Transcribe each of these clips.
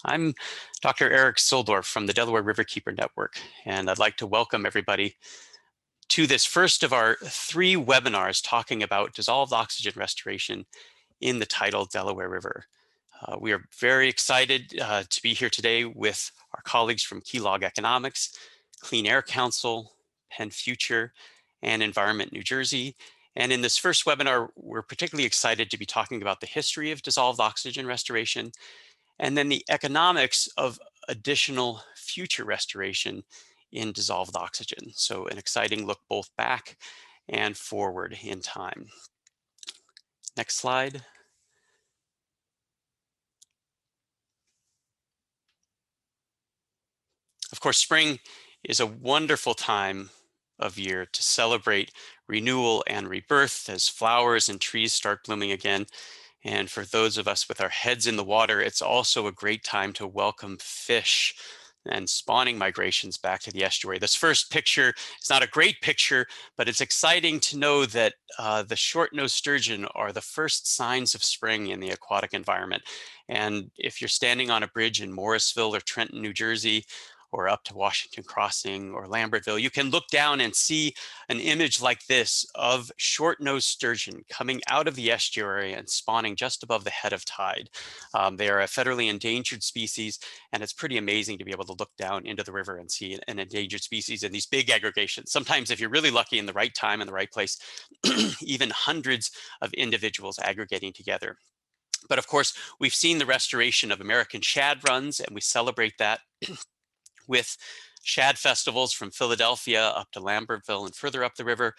I'm Dr. Eric Soldorf from the Delaware Riverkeeper Network, and I'd like to welcome everybody to this first of our 3 webinars talking about dissolved oxygen restoration in the tidal Delaware River. We are very excited to be here today with our colleagues from Keylog Economics, Clean Air Council, Penn Future, and Environment New Jersey. And in this first webinar, we're particularly excited to be talking about the history of dissolved oxygen restoration and then the economics of additional future restoration in dissolved oxygen. So an exciting look both back and forward in time. Next slide. Of course, spring is a wonderful time of year to celebrate renewal and rebirth as flowers and trees start blooming again. And for those of us with our heads in the water, it's also a great time to welcome fish and spawning migrations back to the estuary. This first picture is not a great picture, but it's exciting to know that the short-nosed sturgeon are the first signs of spring in the aquatic environment. And if you're standing on a bridge in Morrisville or Trenton, New Jersey, or up to Washington Crossing or Lambertville, you can look down and see an image like this of short-nosed sturgeon coming out of the estuary and spawning just above the head of tide. They are a federally endangered species, and it's pretty amazing to be able to look down into the river and see an endangered species in these big aggregations. Sometimes if you're really lucky in the right time and the right place, even hundreds of individuals aggregating together. But of course, we've seen the restoration of American shad runs, and we celebrate that with shad festivals from Philadelphia up to Lambertville and further up the river.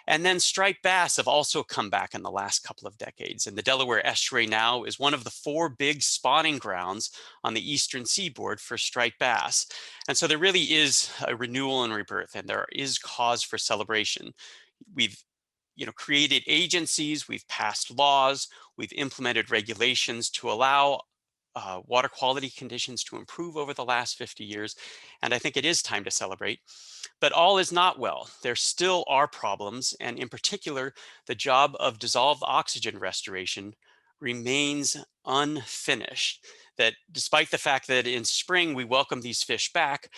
And then striped bass have also come back in the last couple of decades. And the Delaware Estuary now is one of the 4 big spawning grounds on the eastern seaboard for striped bass. And so there really is a renewal and rebirth, and there is cause for celebration. We've created agencies, we've passed laws, we've implemented regulations to allow water quality conditions to improve over the last 50 years. And I think it is time to celebrate. But all is not well. There still are problems. And in particular, the job of dissolved oxygen restoration remains unfinished. That despite the fact that in spring we welcome these fish back,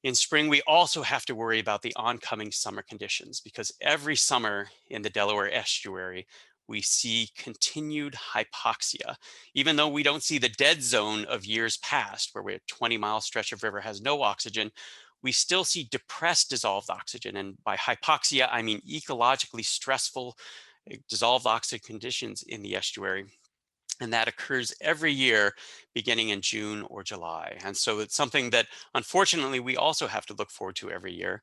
in spring we also have to worry about the oncoming summer conditions, because every summer in the Delaware Estuary, we see continued hypoxia. Even though we don't see the dead zone of years past, where a 20-mile stretch of river has no oxygen, we still see depressed dissolved oxygen. And by hypoxia, I mean ecologically stressful dissolved oxygen conditions in the estuary. And that occurs every year beginning in June or July. And so it's something that unfortunately we also have to look forward to every year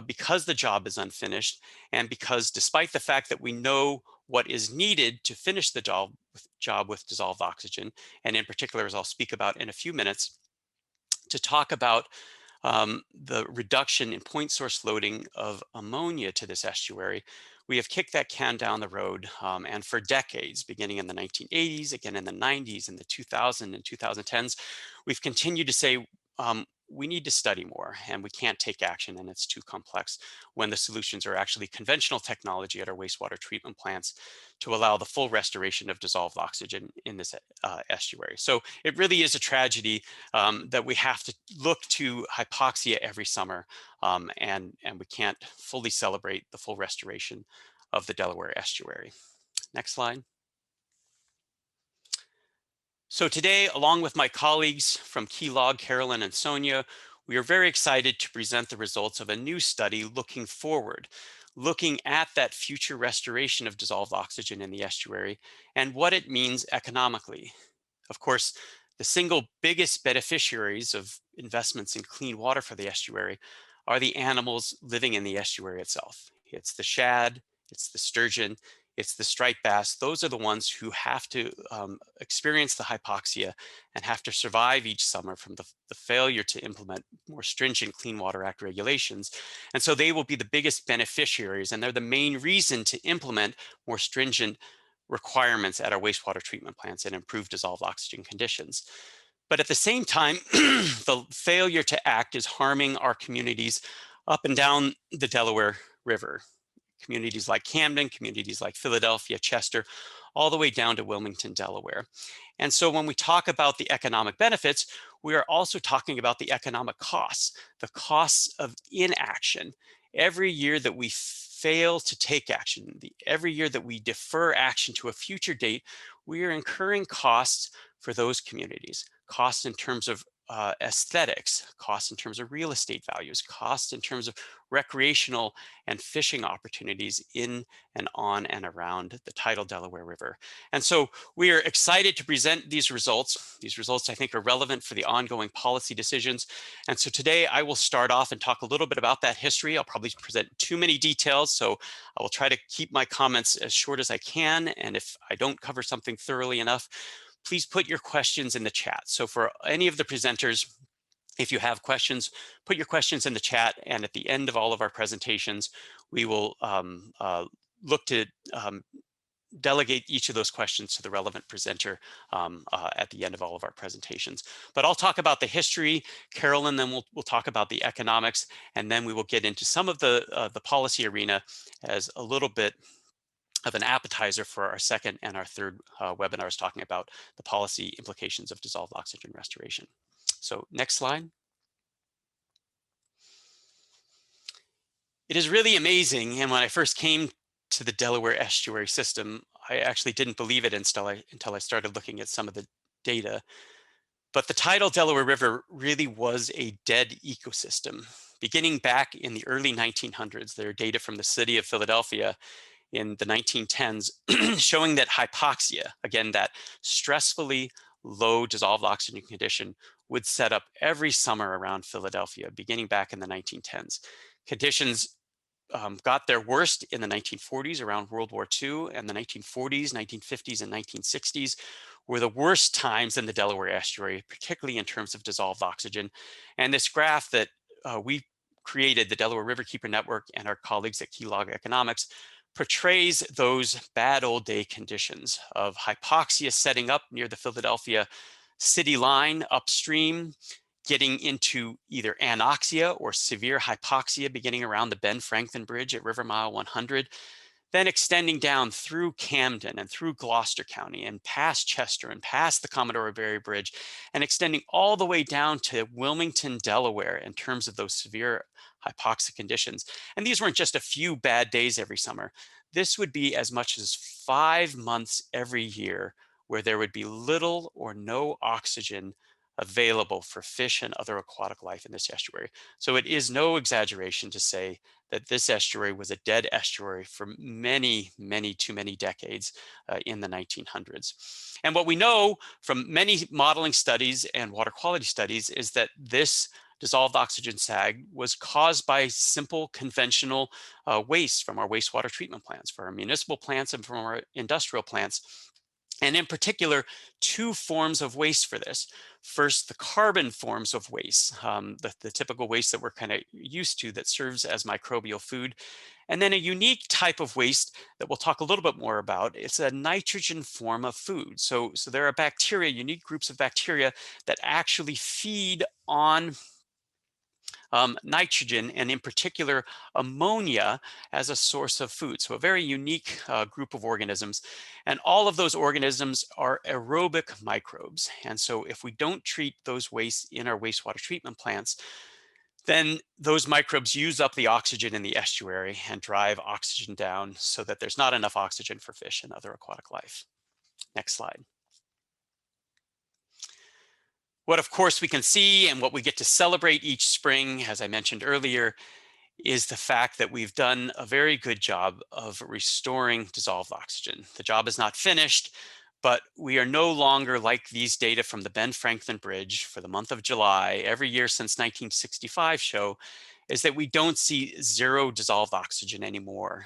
because the job is unfinished, and because despite the fact that we know what is needed to finish the job with dissolved oxygen, and in particular, as I'll speak about in a few minutes, to talk about the reduction in point source loading of ammonia to this estuary, we have kicked that can down the road, and for decades, beginning in the 1980s, again in the 90s, in the 2000s and 2010s, we've continued to say we need to study more, and we can't take action, and it's too complex, when the solutions are actually conventional technology at our wastewater treatment plants to allow the full restoration of dissolved oxygen in this estuary. So it really is a tragedy that we have to look to hypoxia every summer, and we can't fully celebrate the full restoration of the Delaware Estuary. Next slide. So today, along with my colleagues from Keylog, Carolyn and Sonia, we are very excited to present the results of a new study looking forward, looking at that future restoration of dissolved oxygen in the estuary and what it means economically. Of course, the single biggest beneficiaries of investments in clean water for the estuary are the animals living in the estuary itself. It's the shad, it's the sturgeon, it's the striped bass. Those are the ones who have to experience the hypoxia and have to survive each summer from the failure to implement more stringent Clean Water Act regulations. And so they will be the biggest beneficiaries, and they're the main reason to implement more stringent requirements at our wastewater treatment plants and improve dissolved oxygen conditions. But at the same time, the failure to act is harming our communities up and down the Delaware River. Communities like Camden, communities like Philadelphia, Chester, all the way down to Wilmington, Delaware. And so when we talk about the economic benefits, we are also talking about the economic costs, the costs of inaction. Every year that we fail to take action, every year that we defer action to a future date, we are incurring costs for those communities, costs in terms of aesthetics, costs in terms of real estate values, costs in terms of recreational and fishing opportunities in and on and around the tidal Delaware River. And so we are excited to present these results. These results, I think, are relevant for the ongoing policy decisions. And so today I will start off and talk a little bit about that history. I'll probably present too many details, so I will try to keep my comments as short as I can. And if I don't cover something thoroughly enough, please put your questions in the chat. So for any of the presenters, if you have questions, put your questions in the chat, and at the end of all of our presentations, we will look to delegate each of those questions to the relevant presenter at the end of all of our presentations. But I'll talk about the history, Carolyn, then we'll talk about the economics, and then we will get into some of the policy arena as a little bit of an appetizer for our second and our third webinars talking about the policy implications of dissolved oxygen restoration. So next slide. It is really amazing, and when I first came to the Delaware Estuary system, I actually didn't believe it until I started looking at some of the data. But the tidal Delaware River really was a dead ecosystem. Beginning back in the early 1900s, there are data from the city of Philadelphia in the 1910s showing that hypoxia, again, that stressfully low dissolved oxygen condition, would set up every summer around Philadelphia, beginning back in the 1910s. Conditions got their worst in the 1940s around World War II, and the 1940s, 1950s, and 1960s were the worst times in the Delaware Estuary, particularly in terms of dissolved oxygen. And this graph that we created, the Delaware Riverkeeper Network and our colleagues at Keylog Economics, portrays those bad old day conditions of hypoxia setting up near the Philadelphia city line upstream, getting into either anoxia or severe hypoxia beginning around the Ben Franklin Bridge at River Mile 100, then extending down through Camden and through Gloucester County and past Chester and past the Commodore Barry Bridge, and extending all the way down to Wilmington, Delaware in terms of those severe hypoxic conditions. And these weren't just a few bad days every summer. This would be as much as 5 months every year where there would be little or no oxygen available for fish and other aquatic life in this estuary. So it is no exaggeration to say that this estuary was a dead estuary for many, too many decades in the 1900s. And what we know from many modeling studies and water quality studies is that this dissolved oxygen sag was caused by simple conventional waste from our wastewater treatment plants, for our municipal plants and from our industrial plants. And in particular, two forms of waste for this. First, the carbon forms of waste, the typical waste that we're kind of used to that serves as microbial food. And then a unique type of waste that we'll talk a little bit more about. It's a nitrogen form of food. So there are bacteria, unique groups of bacteria that actually feed on nitrogen, and in particular ammonia as a source of food. So a very unique group of organisms. And all of those organisms are aerobic microbes. And so if we don't treat those wastes in our wastewater treatment plants, then those microbes use up the oxygen in the estuary and drive oxygen down so that there's not enough oxygen for fish and other aquatic life. Next slide. What, of course, we can see and what we get to celebrate each spring, as I mentioned earlier, is the fact that we've done a very good job of restoring dissolved oxygen. The job is not finished, but we are no longer like these data from the Ben Franklin Bridge for the month of July every year since 1965 show, is that we don't see zero dissolved oxygen anymore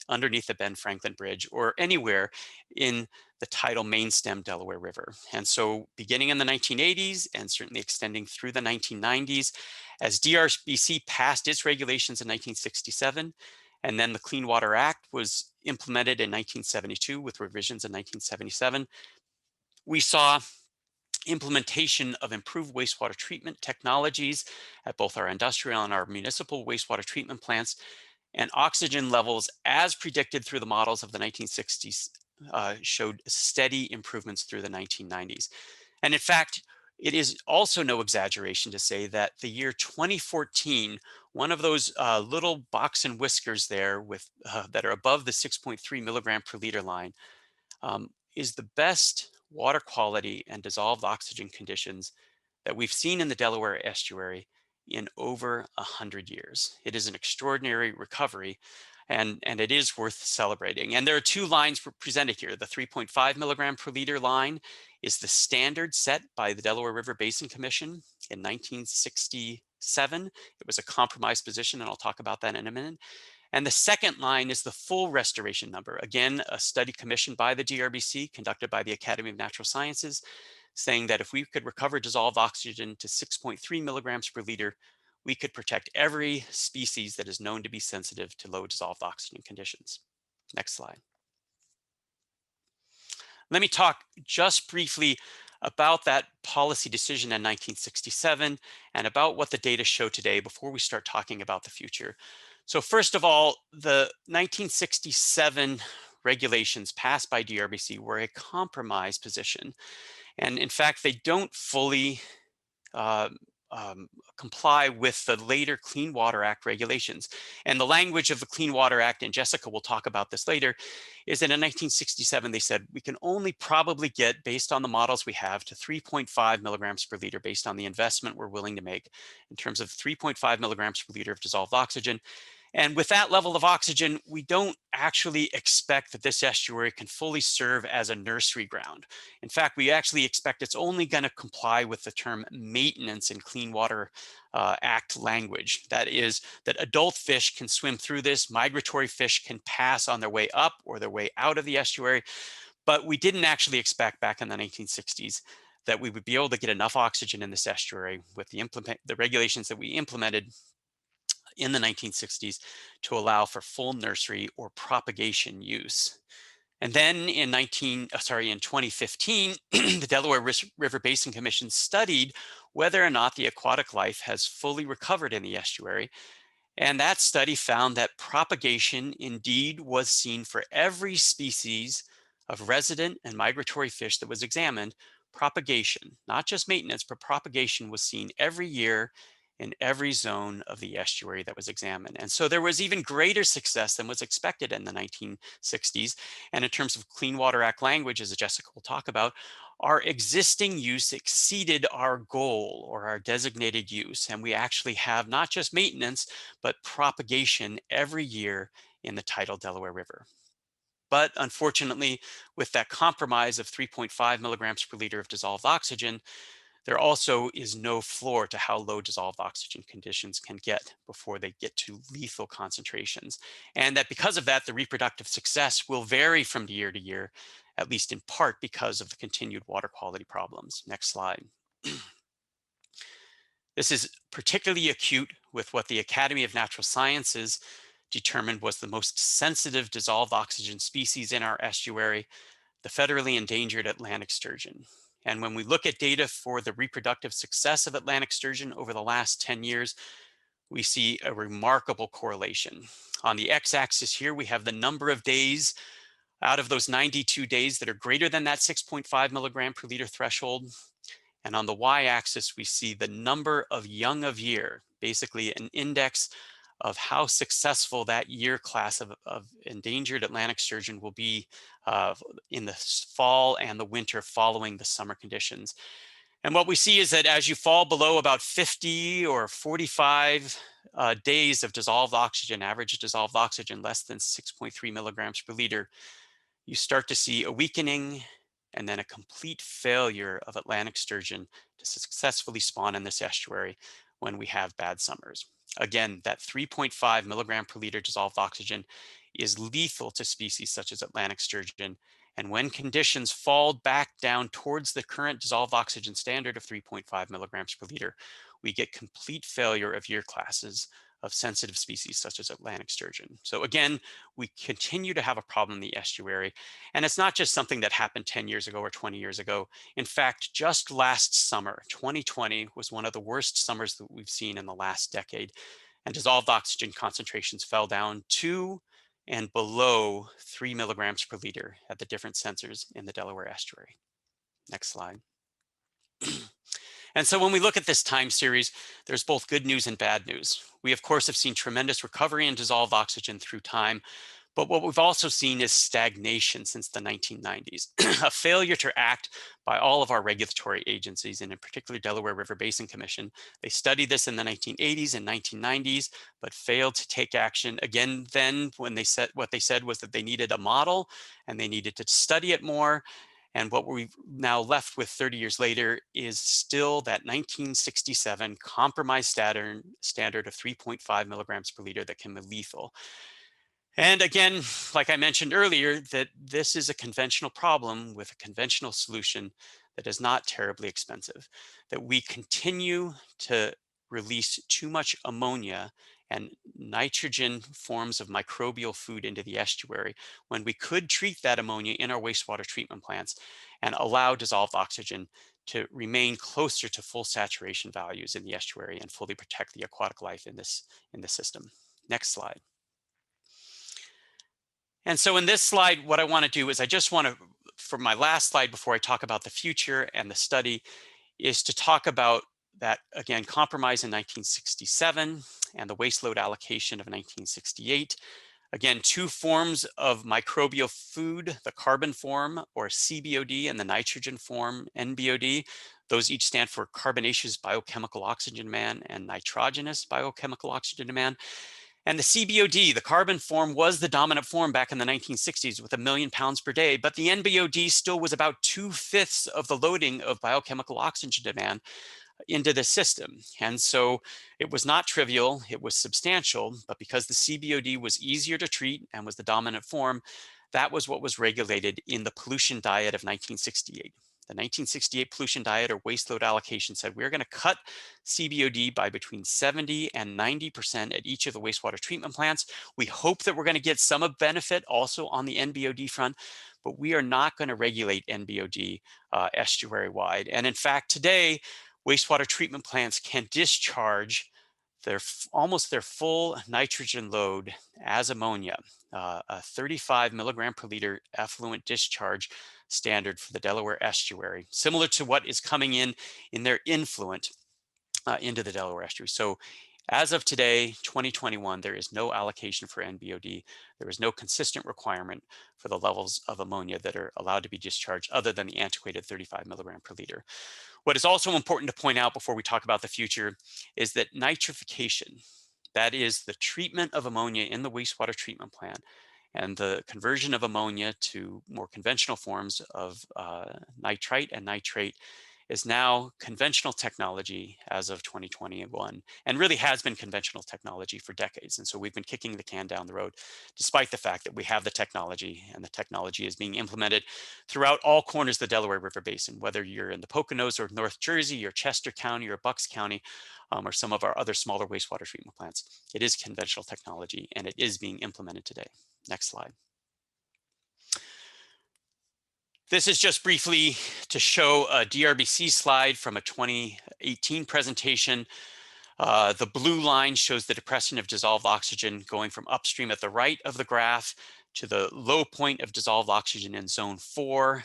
underneath the Ben Franklin Bridge or anywhere in the tidal main stem Delaware River. And so beginning in the 1980s and certainly extending through the 1990s, as DRBC passed its regulations in 1967, and then the Clean Water Act was implemented in 1972 with revisions in 1977, we saw implementation of improved wastewater treatment technologies at both our industrial and our municipal wastewater treatment plants, and oxygen levels as predicted through the models of the 1960s showed steady improvements through the 1990s. And in fact, it is also no exaggeration to say that the year 2014, one of those little box and whiskers there with that are above the 6.3 milligram per liter line is the best water quality and dissolved oxygen conditions that we've seen in the Delaware Estuary in over 100 years. It is an extraordinary recovery, and it is worth celebrating. And there are two lines presented here. The 3.5 milligram per liter line is the standard set by the Delaware River Basin Commission in 1967. It was a compromise position, and I'll talk about that in a minute. And the second line is the full restoration number. Again, a study commissioned by the DRBC, conducted by the Academy of Natural Sciences, saying that if we could recover dissolved oxygen to 6.3 milligrams per liter, we could protect every species that is known to be sensitive to low dissolved oxygen conditions. Next slide. Let me talk just briefly about that policy decision in 1967 and about what the data show today before we start talking about the future. So first of all, the 1967 regulations passed by DRBC were a compromise position. And in fact, they don't fully comply with the later Clean Water Act regulations. And the language of the Clean Water Act, and Jessica will talk about this later, is that in 1967, they said we can only probably get, based on the models we have, to 3.5 milligrams per liter based on the investment we're willing to make in terms of 3.5 milligrams per liter of dissolved oxygen. And with that level of oxygen, we don't actually expect that this estuary can fully serve as a nursery ground. In fact, we actually expect it's only going to comply with the term maintenance in Clean Water Act language. That is, that adult fish can swim through this, migratory fish can pass on their way up or their way out of the estuary. But we didn't actually expect back in the 1960s that we would be able to get enough oxygen in this estuary with the regulations that we implemented in the 1960s to allow for full nursery or propagation use. And then in 2015, the Delaware River Basin Commission studied whether or not the aquatic life has fully recovered in the estuary. And that study found that propagation indeed was seen for every species of resident and migratory fish that was examined. Propagation, not just maintenance, but propagation was seen every year in every zone of the estuary that was examined. And so there was even greater success than was expected in the 1960s. And in terms of Clean Water Act language, as Jessica will talk about, our existing use exceeded our goal or our designated use. And we actually have not just maintenance, but propagation every year in the tidal Delaware River. But unfortunately, with that compromise of 3.5 milligrams per liter of dissolved oxygen, there also is no floor to how low dissolved oxygen conditions can get before they get to lethal concentrations. And that because of that, the reproductive success will vary from year to year, at least in part because of the continued water quality problems. Next slide. This is particularly acute with what the Academy of Natural Sciences determined was the most sensitive dissolved oxygen species in our estuary, the federally endangered Atlantic sturgeon. And when we look at data for the reproductive success of Atlantic sturgeon over the last 10 years, we see a remarkable correlation. On the x-axis here, we have the number of days out of those 92 days that are greater than that 6.5 milligram per liter threshold. And on the y-axis, we see the number of young of year, basically an index of how successful that year class of endangered Atlantic sturgeon will be in the fall and the winter following the summer conditions. And what we see is that as you fall below about 50 or 45 days of dissolved oxygen, average dissolved oxygen less than 6.3 milligrams per liter, you start to see a weakening and then a complete failure of Atlantic sturgeon to successfully spawn in this estuary when we have bad summers. Again, that 3.5 milligram per liter dissolved oxygen is lethal to species such as Atlantic sturgeon. And when conditions fall back down towards the current dissolved oxygen standard of 3.5 milligrams per liter, we get complete failure of year classes of sensitive species such as Atlantic sturgeon. So again, we continue to have a problem in the estuary. And it's not just something that happened 10 years ago or 20 years ago. In fact, just last summer, 2020 was one of the worst summers that we've seen in the last decade. And dissolved oxygen concentrations fell down to and below 3 milligrams per liter at the different sensors in the Delaware Estuary. Next slide. And so when we look at this time series, there's both good news and bad news. We, of course, have seen tremendous recovery in dissolved oxygen through time, but what we've also seen is stagnation since the 1990s, a failure to act by all of our regulatory agencies, and in particular Delaware River Basin Commission. They studied this in the 1980s and 1990s, but failed to take action. Again, then when they said, what they said was that they needed a model and they needed to study it more. And what we've now left with 30 years later is still that 1967 compromise standard of 3.5 milligrams per liter that can be lethal. And again, like I mentioned earlier, that this is a conventional problem with a conventional solution that is not terribly expensive, that we continue to release too much ammonia and nitrogen forms of microbial food into the estuary when we could treat that ammonia in our wastewater treatment plants and allow dissolved oxygen to remain closer to full saturation values in the estuary and fully protect the aquatic life in the system. Next slide. And so in this slide, what I want to do is I just want to, for my last slide before I talk about the future and the study, is to talk about that, again, compromise in 1967 and the wasteload allocation of 1968. Again, two forms of microbial food, the carbon form, or CBOD, and the nitrogen form, NBOD. Those each stand for carbonaceous biochemical oxygen demand and nitrogenous biochemical oxygen demand. And the CBOD, the carbon form, was the dominant form back in the 1960s with 1 million pounds per day, but the NBOD still was about 2/5 of the loading of biochemical oxygen demand into the system. And so it was not trivial, it was substantial, but because the CBOD was easier to treat and was the dominant form, that was what was regulated in the pollution diet of 1968. The 1968 pollution diet or wasteload allocation said we're going to cut CBOD by between 70 and 90% at each of the wastewater treatment plants. We hope that we're going to get some benefit also on the NBOD front, but we are not going to regulate NBOD estuary-wide. And in fact, today, wastewater treatment plants can discharge almost their full nitrogen load as ammonia, a 35 milligram per liter effluent discharge standard for the Delaware Estuary, similar to what is coming in their influent into the Delaware Estuary. So as of today, 2021, there is no allocation for NBOD. There is no consistent requirement for the levels of ammonia that are allowed to be discharged other than the antiquated 35 milligram per liter. What is also important to point out before we talk about the future is that nitrification, that is the treatment of ammonia in the wastewater treatment plant and the conversion of ammonia to more conventional forms of nitrite and nitrate, is now conventional technology as of 2021 and really has been conventional technology for decades. And so we've been kicking the can down the road despite the fact that we have the technology, and the technology is being implemented throughout all corners of the Delaware River Basin, whether you're in the Poconos or North Jersey or Chester County or Bucks County or some of our other smaller wastewater treatment plants. It is conventional technology and it is being implemented today. Next slide. This is just briefly to show a DRBC slide from a 2018 presentation. The blue line shows the depression of dissolved oxygen going from upstream at the right of the graph to the low point of dissolved oxygen in zone 4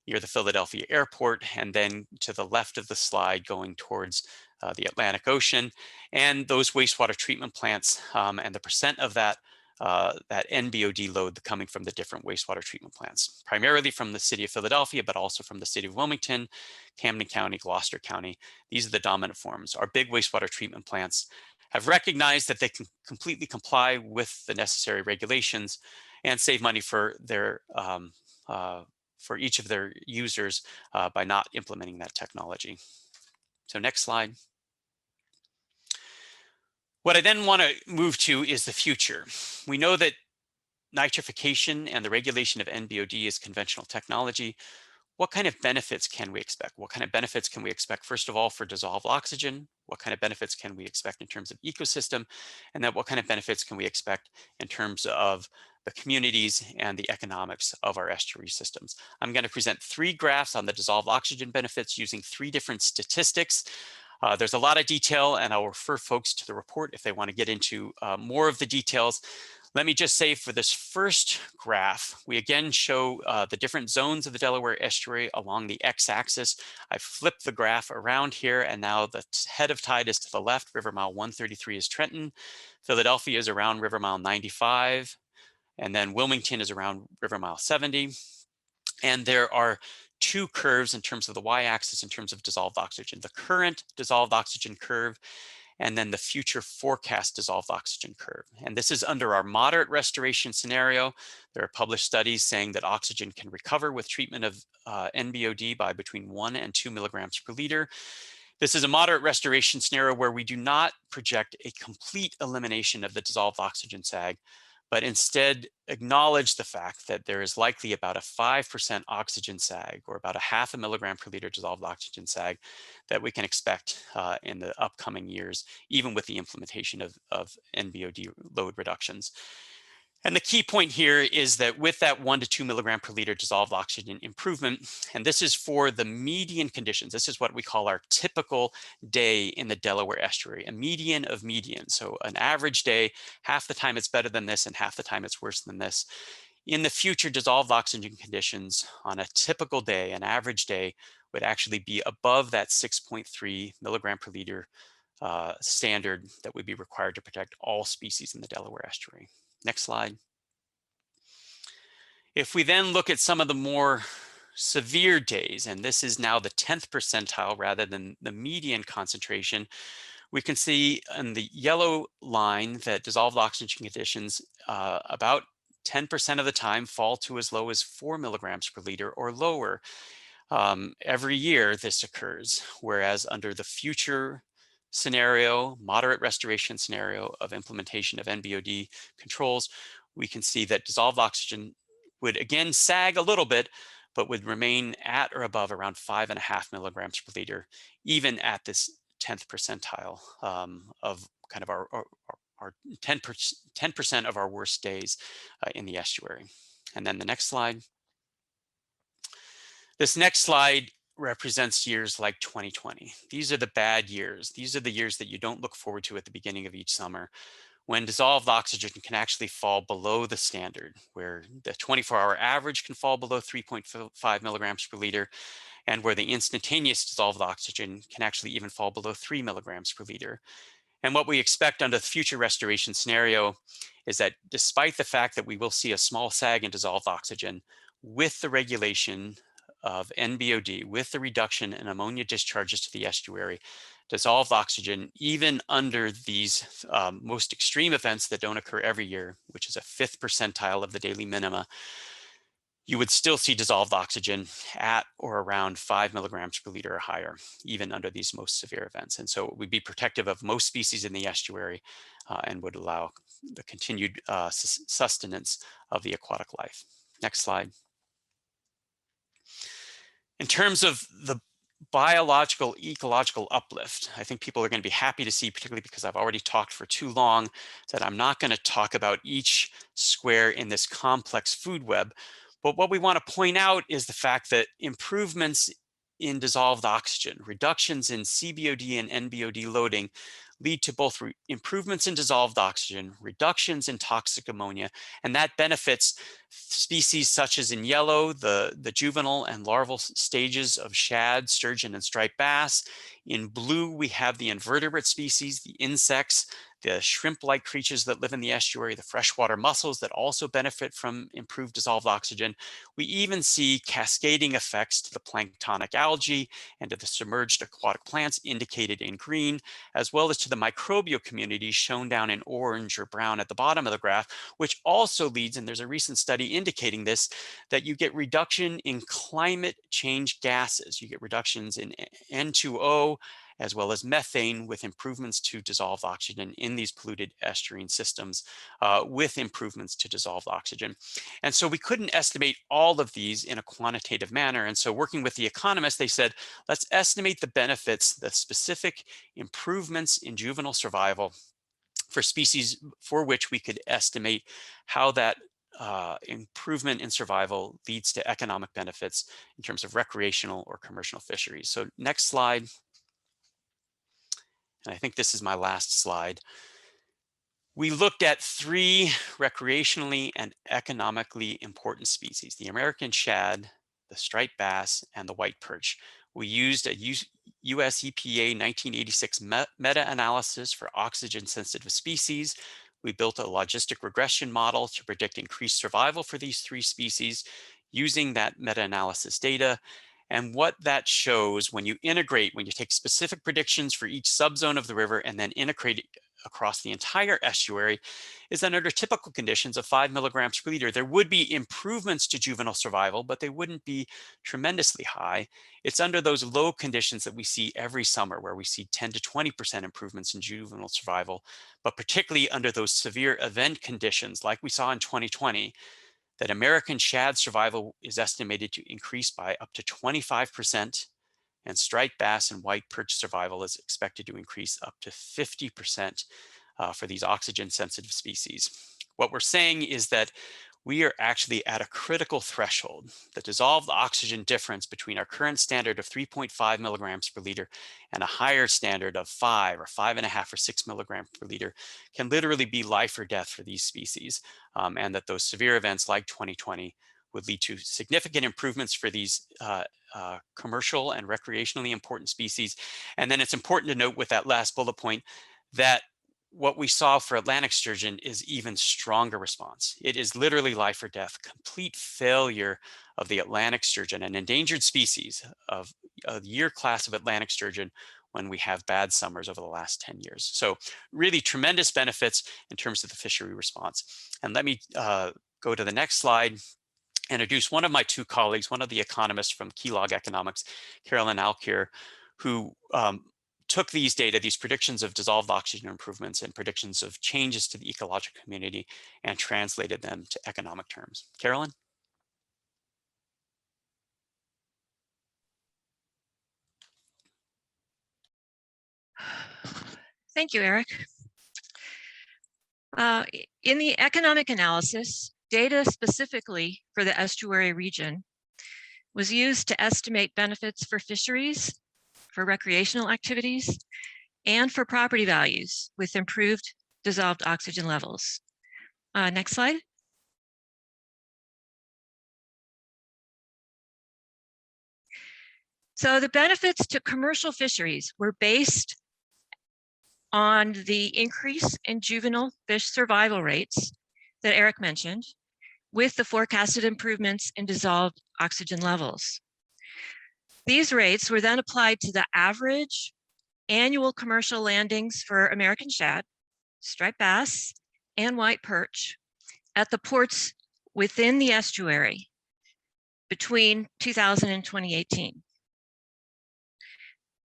near the Philadelphia airport, and then to the left of the slide going towards the Atlantic Ocean, and those wastewater treatment plants and the percent of that NBOD load coming from the different wastewater treatment plants, primarily from the city of Philadelphia, but also from the city of Wilmington, Camden County, Gloucester County. These are the dominant forms. Our big wastewater treatment plants have recognized that they can completely comply with the necessary regulations and save money for for each of their users by not implementing that technology. So next slide. What I then want to move to is the future. We know that nitrification and the regulation of NBOD is conventional technology. What kind of benefits can we expect? What kind of benefits can we expect, first of all, for dissolved oxygen? What kind of benefits can we expect in terms of ecosystem? And then what kind of benefits can we expect in terms of the communities and the economics of our estuary systems? I'm going to present 3 graphs on the dissolved oxygen benefits using 3 different statistics. There's a lot of detail, and I'll refer folks to the report if they want to get into more of the details. Let me just say for this first graph, we again show the different zones of the Delaware Estuary along the x-axis. I flipped the graph around here, and now the head of tide is to the left. River mile 133 is Trenton. Philadelphia is around river mile 95. And then Wilmington is around river mile 70. And there are two curves in terms of the y-axis in terms of dissolved oxygen. The current dissolved oxygen curve, and then the future forecast dissolved oxygen curve. And this is under our moderate restoration scenario. There are published studies saying that oxygen can recover with treatment of NBOD by between 1 and 2 milligrams per liter. This is a moderate restoration scenario where we do not project a complete elimination of the dissolved oxygen sag, but instead acknowledge the fact that there is likely about a 5% oxygen sag, or about a half a milligram per liter dissolved oxygen sag, that we can expect in the upcoming years, even with the implementation of NBOD load reductions. And the key point here is that with that 1 to 2 milligram per liter dissolved oxygen improvement, and this is for the median conditions, this is what we call our typical day in the Delaware Estuary, a median of medians. So an average day, half the time it's better than this and half the time it's worse than this. In the future, dissolved oxygen conditions on a typical day, an average day, would actually be above that 6.3 milligram per liter standard that would be required to protect all species in the Delaware Estuary. Next slide. If we then look at some of the more severe days, and this is now the 10th percentile rather than the median concentration, we can see in the yellow line that dissolved oxygen conditions about 10% of the time fall to as low as 4 milligrams per liter or lower. Every year this occurs, whereas under the future scenario, moderate restoration scenario of implementation of NBOD controls, we can see that dissolved oxygen would again sag a little bit, but would remain at or above around 5.5 milligrams per liter, even at this 10th percentile of kind of our 10% of our worst days in the estuary. And then the next slide. This next slide represents years like 2020. These are the bad years. These are the years that you don't look forward to at the beginning of each summer, when dissolved oxygen can actually fall below the standard, where the 24-hour average can fall below 3.5 milligrams per liter, and where the instantaneous dissolved oxygen can actually even fall below 3 milligrams per liter. And what we expect under the future restoration scenario is that despite the fact that we will see a small sag in dissolved oxygen, with the regulation of NBOD, with the reduction in ammonia discharges to the estuary, dissolved oxygen, even under these most extreme events that don't occur every year, which is a 5th percentile of the daily minima, you would still see dissolved oxygen at or around 5 milligrams per liter or higher, even under these most severe events. And so it would be protective of most species in the estuary and would allow the continued sustenance of the aquatic life. Next slide. In terms of the biological, ecological uplift, I think people are going to be happy to see, particularly because I've already talked for too long, that I'm not going to talk about each square in this complex food web. But what we want to point out is the fact that improvements in dissolved oxygen, reductions in CBOD and NBOD loading, lead to both improvements in dissolved oxygen, reductions in toxic ammonia, and that benefits species such as in yellow, the juvenile and larval stages of shad, sturgeon, and striped bass. In blue, we have the invertebrate species, the insects, the shrimp-like creatures that live in the estuary, the freshwater mussels that also benefit from improved dissolved oxygen. We even see cascading effects to the planktonic algae and to the submerged aquatic plants indicated in green, as well as to the microbial community shown down in orange or brown at the bottom of the graph, which also leads, and there's a recent study indicating this, that you get reduction in climate change gases. You get reductions in N2O, as well as methane, with improvements to dissolved oxygen in these polluted estuarine systems, with improvements to dissolved oxygen. And so we couldn't estimate all of these in a quantitative manner. And so working with the economists, they said, let's estimate the benefits, the specific improvements in juvenile survival for species for which we could estimate how that improvement in survival leads to economic benefits in terms of recreational or commercial fisheries. So next slide. And I think this is my last slide. We looked at 3 recreationally and economically important species: the American shad, the striped bass, and the white perch. We used a US EPA 1986 meta-analysis for oxygen-sensitive species. We built a logistic regression model to predict increased survival for these 3 species using that meta-analysis data. And what that shows when you integrate, when you take specific predictions for each subzone of the river and then integrate it across the entire estuary, is that under typical conditions of 5 milligrams per liter, there would be improvements to juvenile survival, but they wouldn't be tremendously high. It's under those low conditions that we see every summer, where we see 10 to 20% improvements in juvenile survival, but particularly under those severe event conditions like we saw in 2020, that American shad survival is estimated to increase by up to 25%, and striped bass and white perch survival is expected to increase up to 50% for these oxygen-sensitive species. What we're saying is that we are actually at a critical threshold. The dissolved oxygen difference between our current standard of 3.5 milligrams per liter and a higher standard of 5 or 5.5 or 6 milligrams per liter can literally be life or death for these species, and that those severe events like 2020 would lead to significant improvements for these commercial and recreationally important species. And then it's important to note with that last bullet point that what we saw for Atlantic sturgeon is even stronger response. It is literally life or death, complete failure of the Atlantic sturgeon, an endangered species of a year class of Atlantic sturgeon, when we have bad summers over the last 10 years. So really tremendous benefits in terms of the fishery response. And let me go to the next slide, introduce one of my 2 colleagues, one of the economists from Keylog Economics, Carolyn Alkier, who took these data, these predictions of dissolved oxygen improvements and predictions of changes to the ecological community, and translated them to economic terms. Carolyn? Thank you, Eric. In the economic analysis, data specifically for the estuary region was used to estimate benefits for fisheries, for recreational activities, and for property values with improved dissolved oxygen levels. Next slide. So the benefits to commercial fisheries were based on the increase in juvenile fish survival rates that Eric mentioned, with the forecasted improvements in dissolved oxygen levels. These rates were then applied to the average annual commercial landings for American shad, striped bass, and white perch at the ports within the estuary between 2000 and 2018.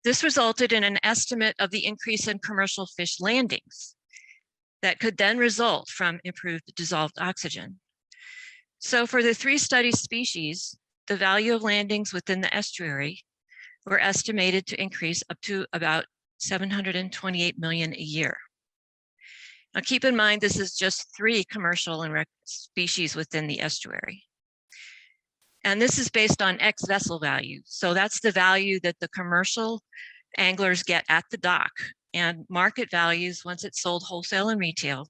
This resulted in an estimate of the increase in commercial fish landings that could then result from improved dissolved oxygen. So for the 3 study species, the value of landings within the estuary were estimated to increase up to about 728 million a year. Now keep in mind, this is just 3 commercial and rec species within the estuary. And this is based on X vessel value. So that's the value that the commercial anglers get at the dock, and market values, once it's sold wholesale and retail,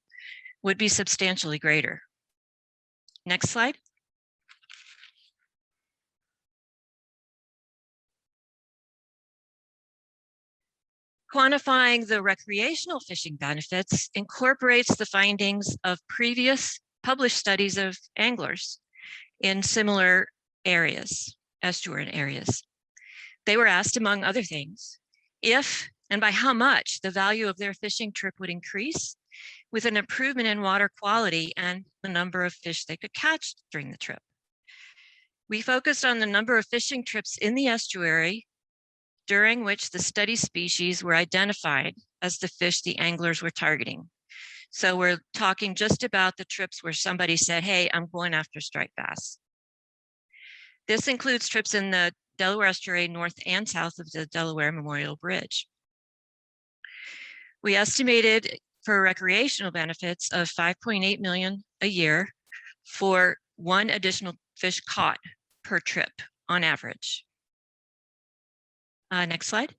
would be substantially greater. Next slide. Quantifying the recreational fishing benefits incorporates the findings of previous published studies of anglers in similar areas, estuarine areas. They were asked, among other things, if and by how much the value of their fishing trip would increase with an improvement in water quality and the number of fish they could catch during the trip. We focused on the number of fishing trips in the estuary during which the study species were identified as the fish the anglers were targeting. So we're talking just about the trips where somebody said, hey, I'm going after striped bass. This includes trips in the Delaware Estuary north and south of the Delaware Memorial Bridge. We estimated for recreational benefits of 5.8 million a year for 1 additional fish caught per trip on average. Next slide.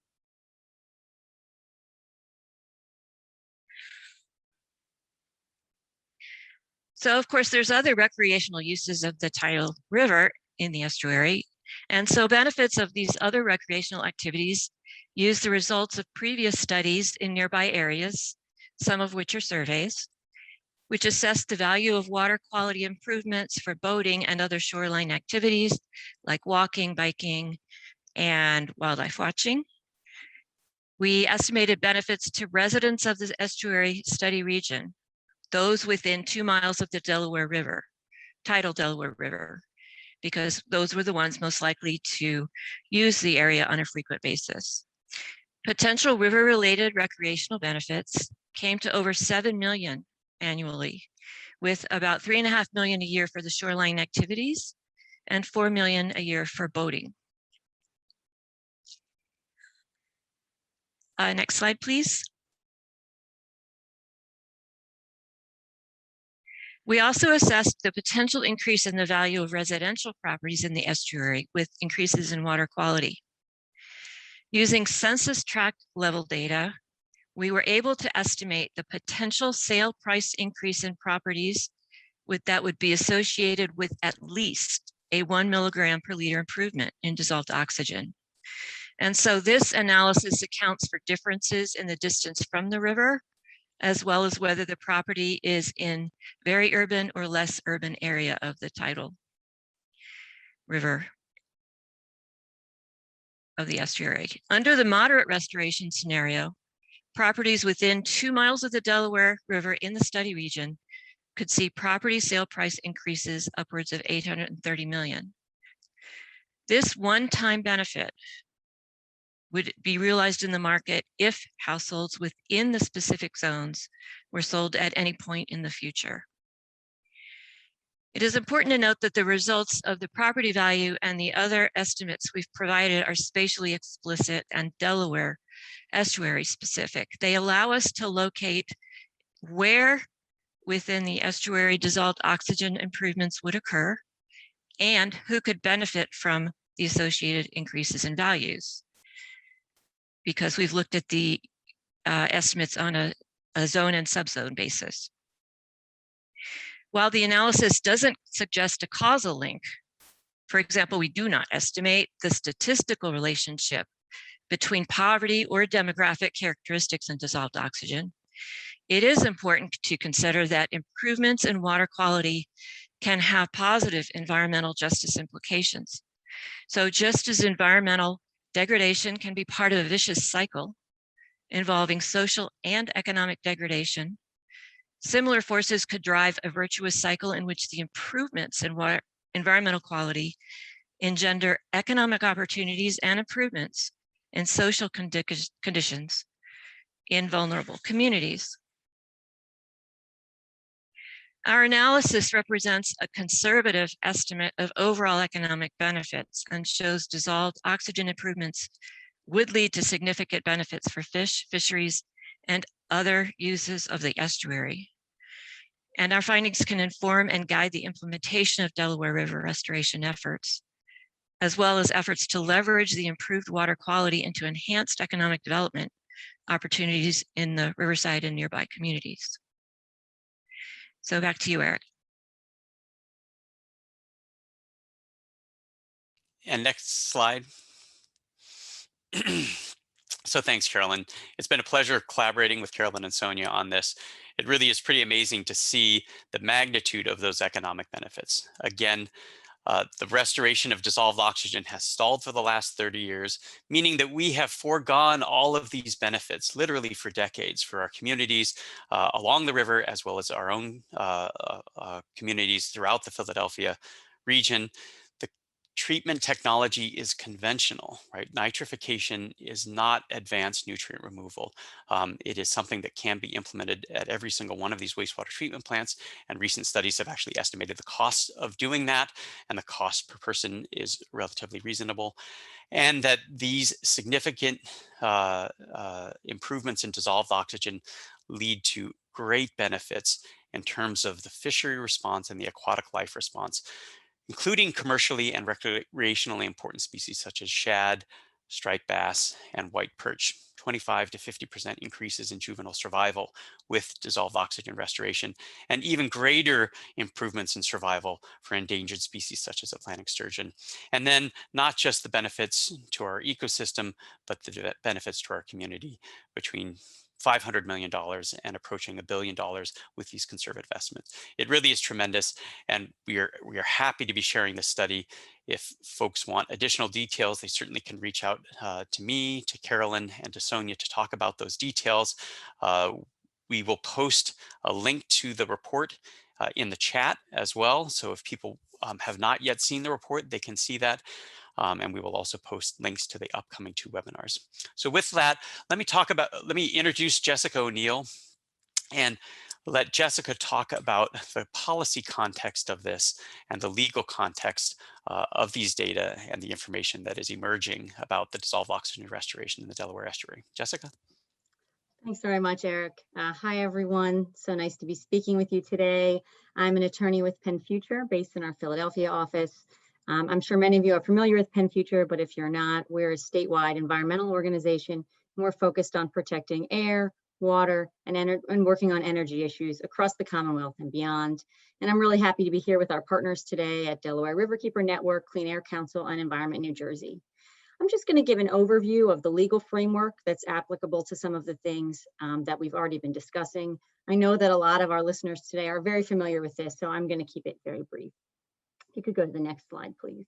So of course, there's other recreational uses of the tidal river in the estuary. And so benefits of these other recreational activities use the results of previous studies in nearby areas, some of which are surveys, which assess the value of water quality improvements for boating and other shoreline activities like walking, biking, and wildlife watching. We estimated benefits to residents of the estuary study region, those within 2 miles of the Delaware River, tidal Delaware River, because those were the ones most likely to use the area on a frequent basis. Potential river-related recreational benefits came to over 7 million annually, with about 3.5 million a year for the shoreline activities and 4 million a year for boating. Next slide, please. We also assessed the potential increase in the value of residential properties in the estuary with increases in water quality. Using census tract level data, we were able to estimate the potential sale price increase in properties that would be associated with at least a 1 milligram per liter improvement in dissolved oxygen. And so this analysis accounts for differences in the distance from the river, as well as whether the property is in very urban or less urban area of the tidal river of the estuary. Under the moderate restoration scenario, properties within 2 miles of the Delaware River in the study region could see property sale price increases upwards of 830 million. This one-time benefit would be realized in the market if households within the specific zones were sold at any point in the future. It is important to note that the results of the property value and the other estimates we've provided are spatially explicit and Delaware estuary specific. They allow us to locate where within the estuary dissolved oxygen improvements would occur and who could benefit from the associated increases in values, because we've looked at the estimates on a zone and subzone basis. While the analysis doesn't suggest a causal link, for example, we do not estimate the statistical relationship between poverty or demographic characteristics and dissolved oxygen, it is important to consider that improvements in water quality can have positive environmental justice implications. So just as environmental degradation can be part of a vicious cycle involving social and economic degradation, similar forces could drive a virtuous cycle in which the improvements in environmental quality engender economic opportunities and improvements in social conditions in vulnerable communities. Our analysis represents a conservative estimate of overall economic benefits and shows dissolved oxygen improvements would lead to significant benefits for fish, fisheries, and other uses of the estuary. And our findings can inform and guide the implementation of Delaware River restoration efforts, as well as efforts to leverage the improved water quality into enhanced economic development opportunities in the riverside and nearby communities. So back to you, Eric. And next slide. So thanks, Carolyn. It's been a pleasure collaborating with Carolyn and Sonia on this. It really is pretty amazing to see the magnitude of those economic benefits. Again, the restoration of dissolved oxygen has stalled for the last 30 years, meaning that we have foregone all of these benefits literally for decades for our communities along the river, as well as our own communities throughout the Philadelphia region. The treatment technology is conventional, right? Nitrification is not advanced nutrient removal. It is something that can be implemented at every single one of these wastewater treatment plants, and recent studies have actually estimated the cost of doing that, and the cost per person is relatively reasonable, and that these significant improvements in dissolved oxygen lead to great benefits in terms of the fishery response and the aquatic life response, including commercially and recreationally important species such as shad, striped bass, and white perch. 25 to 50% increases in juvenile survival with dissolved oxygen restoration, and even greater improvements in survival for endangered species such as Atlantic sturgeon. And then not just the benefits to our ecosystem, but the benefits to our community, between $500 million and approaching $1 billion with these conservative estimates. It really is tremendous, and we are happy to be sharing this study. If folks want additional details, they certainly can reach out to me, to Carolyn, and to Sonia to talk about those details. We will post a link to the report in the chat as well. So if people have not yet seen the report, they can see that. And we will also post links to the upcoming 2 webinars. So with that, let me introduce Jessica O'Neill and let Jessica talk about the policy context of this and the legal context of these data and the information that is emerging about the dissolved oxygen restoration in the Delaware Estuary. Jessica? Thanks very much, Eric. Hi, everyone. So nice to be speaking with you today. I'm an attorney with Penn Future based in our Philadelphia office. I'm sure many of you are familiar with Penn Future, but if you're not, we're a statewide environmental organization, and we're focused on protecting air, water, and working on energy issues across the Commonwealth and beyond. And I'm really happy to be here with our partners today at Delaware Riverkeeper Network, Clean Air Council, and Environment New Jersey. I'm just going to give an overview of the legal framework that's applicable to some of the things that we've already been discussing. I know that a lot of our listeners today are very familiar with this, so I'm going to keep it very brief. If you could go to the next slide, please.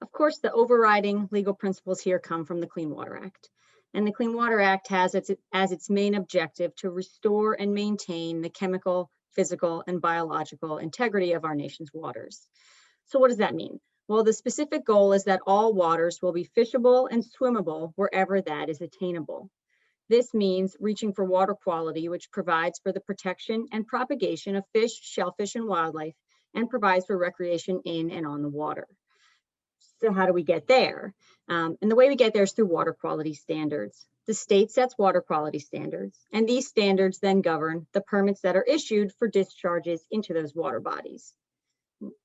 Of course, the overriding legal principles here come from the Clean Water Act. And the Clean Water Act has as its main objective to restore and maintain the chemical, physical, and biological integrity of our nation's waters. So what does that mean? Well, the specific goal is that all waters will be fishable and swimmable wherever that is attainable. This means reaching for water quality, which provides for the protection and propagation of fish, shellfish, and wildlife, and provides for recreation in and on the water. So how do we get there? And the way we get there is through water quality standards. The state sets water quality standards, and these standards then govern the permits that are issued for discharges into those water bodies.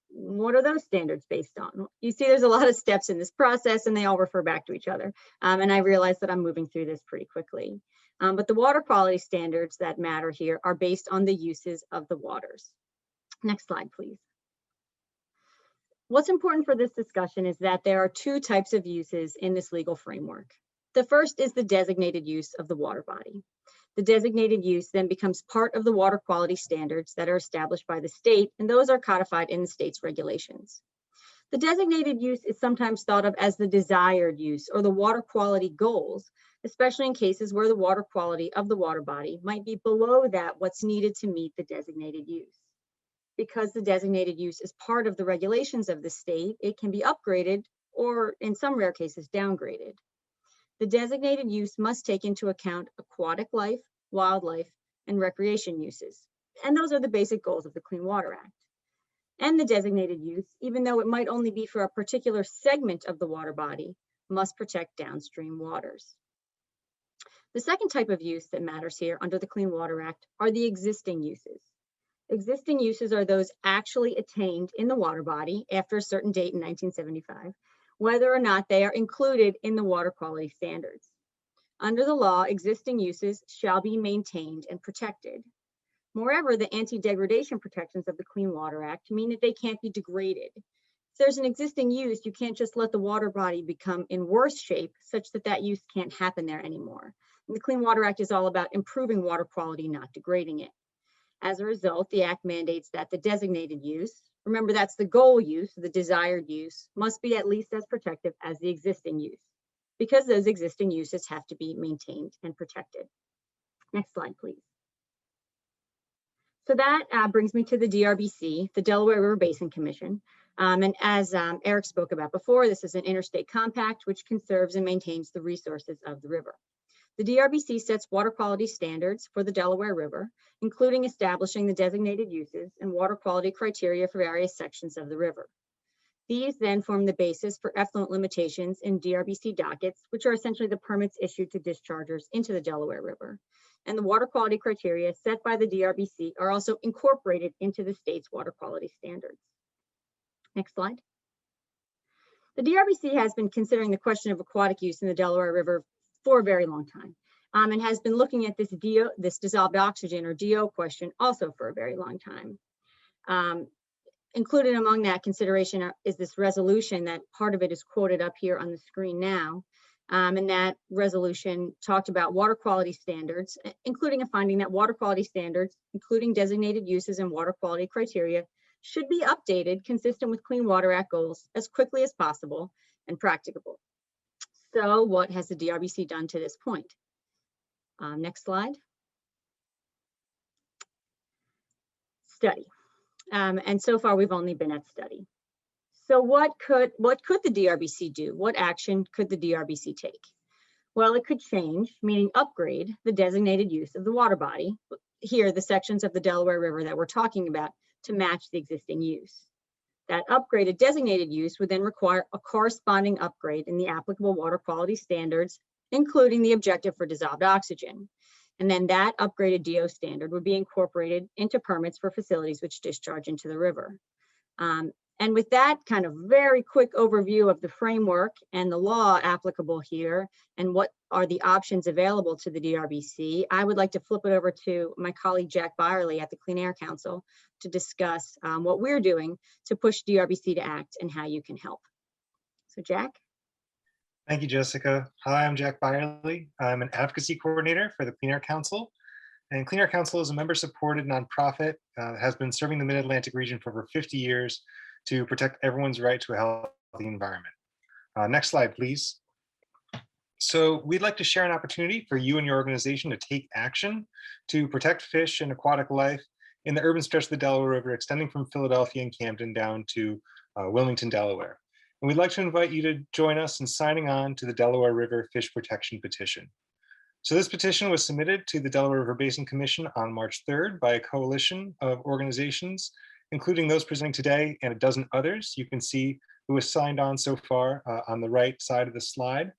What are those standards based on? You see there's a lot of steps in this process, and they all refer back to each other. And I realize that I'm moving through this pretty quickly. But the water quality standards that matter here are based on the uses of the waters. Next slide, please. What's important for this discussion is that there are 2 types of uses in this legal framework. The first is the designated use of the water body. The designated use then becomes part of the water quality standards that are established by the state, and those are codified in the state's regulations. The designated use is sometimes thought of as the desired use or the water quality goals, especially in cases where the water quality of the water body might be below that what's needed to meet the designated use. Because the designated use is part of the regulations of the state, it can be upgraded or in some rare cases downgraded. The designated use must take into account aquatic life, wildlife, and recreation uses. And those are the basic goals of the Clean Water Act. And the designated use, even though it might only be for a particular segment of the water body, must protect downstream waters. The second type of use that matters here under the Clean Water Act are the existing uses. Existing uses are those actually attained in the water body after a certain date in 1975, whether or not they are included in the water quality standards. Under the law, existing uses shall be maintained and protected. Moreover, the anti-degradation protections of the Clean Water Act mean that they can't be degraded. If there's an existing use, you can't just let the water body become in worse shape such that that use can't happen there anymore. And the Clean Water Act is all about improving water quality, not degrading it. As a result, the Act mandates that the designated use, remember that's the goal use, the desired use, must be at least as protective as the existing use, because those existing uses have to be maintained and protected. Next slide, please. So that brings me to the DRBC, the Delaware River Basin Commission. And as Eric spoke about before, this is an interstate compact which conserves and maintains the resources of the river. The DRBC sets water quality standards for the Delaware River, including establishing the designated uses and water quality criteria for various sections of the river. These then form the basis for effluent limitations in DRBC dockets, which are essentially the permits issued to dischargers into the Delaware River. And the water quality criteria set by the DRBC are also incorporated into the state's water quality standards. Next slide. The DRBC has been considering the question of aquatic use in the Delaware River for a very long time, and has been looking at this dissolved oxygen or DO question also for a very long time. Included among that consideration is this resolution that part of it is quoted up here on the screen now. And that resolution talked about water quality standards, including a finding that water quality standards, including designated uses and water quality criteria, should be updated consistent with Clean Water Act goals as quickly as possible and practicable. So what has the DRBC done to this point? Next slide. Study. And so far we've only been at study. So what could the DRBC do? What action could the DRBC take? Well, it could change, meaning upgrade the designated use of the water body. Here, the sections of the Delaware River that we're talking about to match the existing use. That upgraded designated use would then require a corresponding upgrade in the applicable water quality standards, including the objective for dissolved oxygen. And then that upgraded DO standard would be incorporated into permits for facilities which discharge into the river. And with that kind of very quick overview of the framework and the law applicable here and what are the options available to the DRBC, I would like to flip it over to my colleague Jack Byerly at the Clean Air Council to discuss what we're doing to push DRBC to act and how you can help. So Jack. Thank you, Jessica. Hi, I'm Jack Byerly. I'm an advocacy coordinator for the Clean Air Council. And Clean Air Council is a member-supported nonprofit that has been serving the Mid-Atlantic region for over 50 years to protect everyone's right to a healthy environment. Next slide, please. So we'd like to share an opportunity for you and your organization to take action to protect fish and aquatic life in the urban stretch of the Delaware River, extending from Philadelphia and Camden down to Wilmington, Delaware. And we'd like to invite you to join us in signing on to the Delaware River Fish Protection Petition. So this petition was submitted to the Delaware River Basin Commission on March 3rd by a coalition of organizations, including those presenting today and a dozen others. You can see who has signed on so far on the right side of the slide.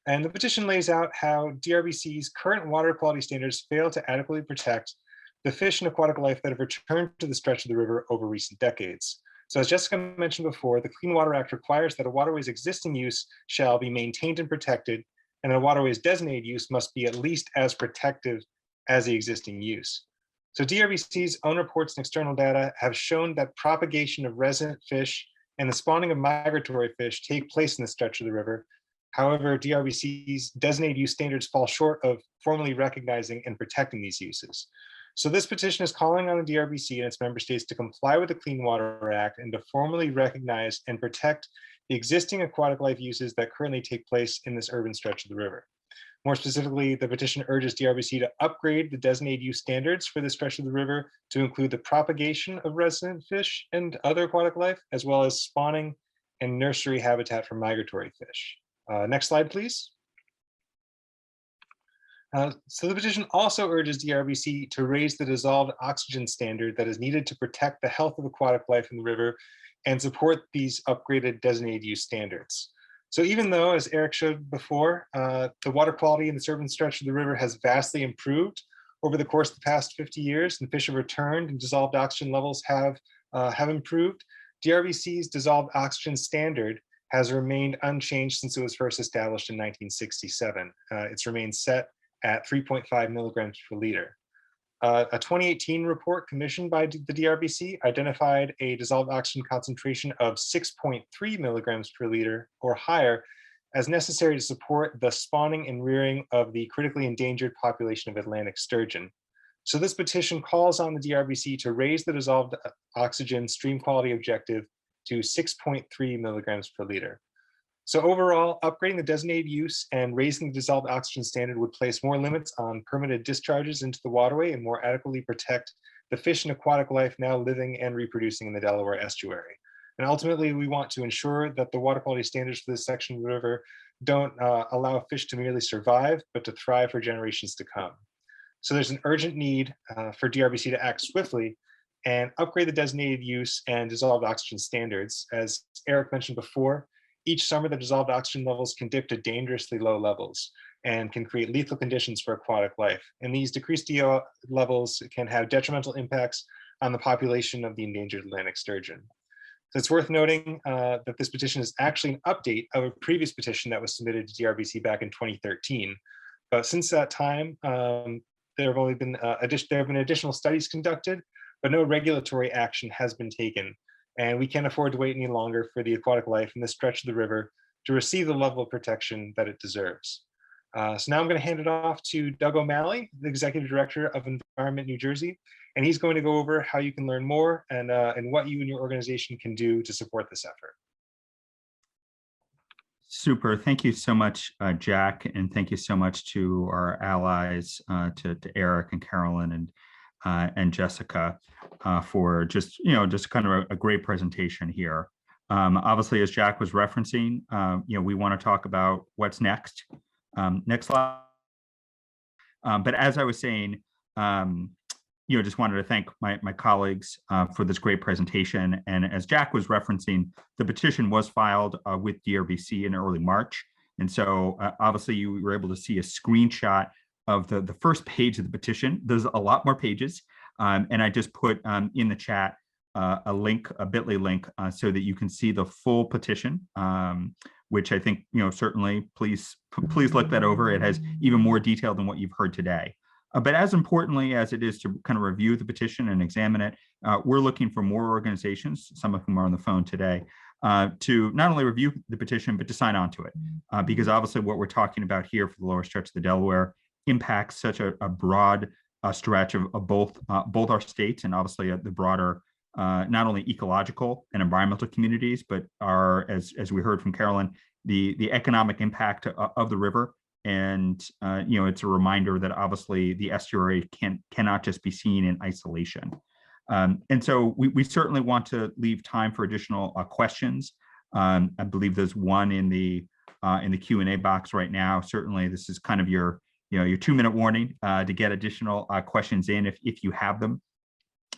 And the petition lays out how DRBC's current water quality standards fail to adequately protect the fish and aquatic life that have returned to the stretch of the river over recent decades. So as Jessica mentioned before, the Clean Water Act requires that a waterway's existing use shall be maintained and protected, and a waterway's designated use must be at least as protective as the existing use. So DRBC's own reports and external data have shown that propagation of resident fish and the spawning of migratory fish take place in the stretch of the river. However, DRBC's designated use standards fall short of formally recognizing and protecting these uses. So this petition is calling on the DRBC and its member states to comply with the Clean Water Act and to formally recognize and protect the existing aquatic life uses that currently take place in this urban stretch of the river. More specifically, the petition urges DRBC to upgrade the designated use standards for the stretch of the river to include the propagation of resident fish and other aquatic life, as well as spawning and nursery habitat for migratory fish. Next slide, please. So the petition also urges DRBC to raise the dissolved oxygen standard that is needed to protect the health of aquatic life in the river and support these upgraded designated use standards. So even though, as Eric showed before, the water quality in this urban stretch of the river has vastly improved over the course of the past 50 years, and fish have returned and dissolved oxygen levels have improved, DRBC's dissolved oxygen standard has remained unchanged since it was first established in 1967. It's remained set at 3.5 milligrams per liter. A 2018 report commissioned by the DRBC identified a dissolved oxygen concentration of 6.3 milligrams per liter or higher as necessary to support the spawning and rearing of the critically endangered population of Atlantic sturgeon. So this petition calls on the DRBC to raise the dissolved oxygen stream quality objective to 6.3 milligrams per liter. So overall, upgrading the designated use and raising the dissolved oxygen standard would place more limits on permitted discharges into the waterway and more adequately protect the fish and aquatic life now living and reproducing in the Delaware Estuary. And ultimately, we want to ensure that the water quality standards for this section of the river don't allow fish to merely survive, but to thrive for generations to come. So there's an urgent need for DRBC to act swiftly and upgrade the designated use and dissolved oxygen standards. As Eric mentioned before, each summer, the dissolved oxygen levels can dip to dangerously low levels and can create lethal conditions for aquatic life. And these decreased DO levels can have detrimental impacts on the population of the endangered Atlantic sturgeon. So it's worth noting that this petition is actually an update of a previous petition that was submitted to DRBC back in 2013. But since that time, there have only been additional studies conducted, but no regulatory action has been taken. And we can't afford to wait any longer for the aquatic life in this stretch of the river to receive the level of protection that it deserves. So now I'm going to hand it off to Doug O'Malley, the Executive Director of Environment New Jersey, and he's going to go over how you can learn more and what you and your organization can do to support this effort. Super. Thank you so much, Jack, and thank you so much to our allies, to Eric and Carolyn and Jessica, for just kind of a great presentation here. Obviously, as Jack was referencing, we want to talk about what's next. Next slide. But as I was saying, just wanted to thank my colleagues for this great presentation. And as Jack was referencing, the petition was filed with DRBC in early March. And so obviously you were able to see a screenshot of the first page of the petition. There's a lot more pages. And I just put in the chat a link, a bit.ly link, so that you can see the full petition, which I think, certainly please look that over. It has even more detail than what you've heard today. But as importantly as it is to kind of review the petition and examine it, we're looking for more organizations, some of whom are on the phone today, to not only review the petition, but to sign on to it. Because obviously what we're talking about here for the lower stretch of the Delaware impacts such a broad stretch of both our states and obviously the broader not only ecological and environmental communities, but as we heard from Carolyn, the economic impact of the river. And it's a reminder that obviously the estuary cannot just be seen in isolation. And so we certainly want to leave time for additional questions. I believe there's one in the Q&A box right now. Certainly, this is kind of your 2-minute warning to get additional questions in if you have them.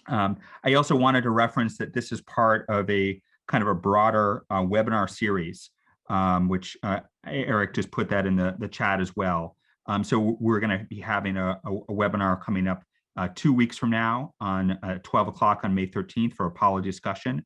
I also wanted to reference that this is part of a kind of a broader webinar series, which Eric just put that in the chat as well. So we're going to be having a webinar coming up 2 weeks from now on 12 o'clock on May 13th for a policy discussion,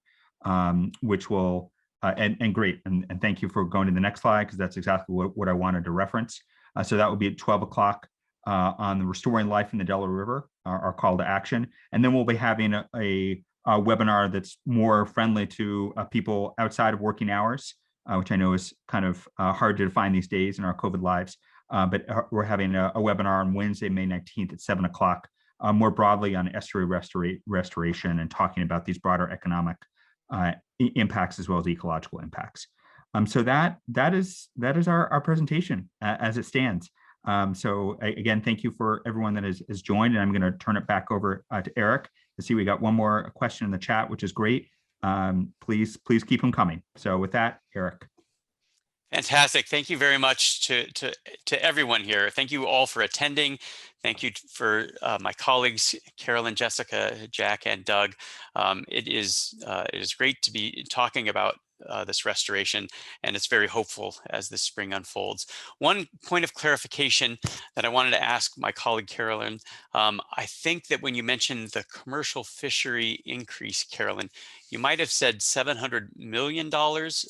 which will, and great, and thank you for going to the next slide, because that's exactly what I wanted to reference. So that will be at 12 o'clock on the Restoring Life in the Delaware River, our call to action. And then we'll be having a webinar that's more friendly to people outside of working hours, which I know is kind of hard to define these days in our COVID lives. But we're having a webinar on Wednesday, May 19th at 7 o'clock, more broadly on estuary restoration and talking about these broader economic impacts as well as ecological impacts. So that is our presentation as it stands. So again, thank you for everyone that has joined, and I'm going to turn it back over to Eric to see we got one more question in the chat, which is great. Please keep them coming. So with that, Eric. Fantastic. Thank you very much to everyone here. Thank you all for attending. Thank you for my colleagues, Carolyn, Jessica, Jack, and Doug. It is great to be talking about this restoration, and it's very hopeful as this spring unfolds. One point of clarification that I wanted to ask my colleague Carolyn, I think that when you mentioned the commercial fishery increase, Carolyn, you might have said $700 million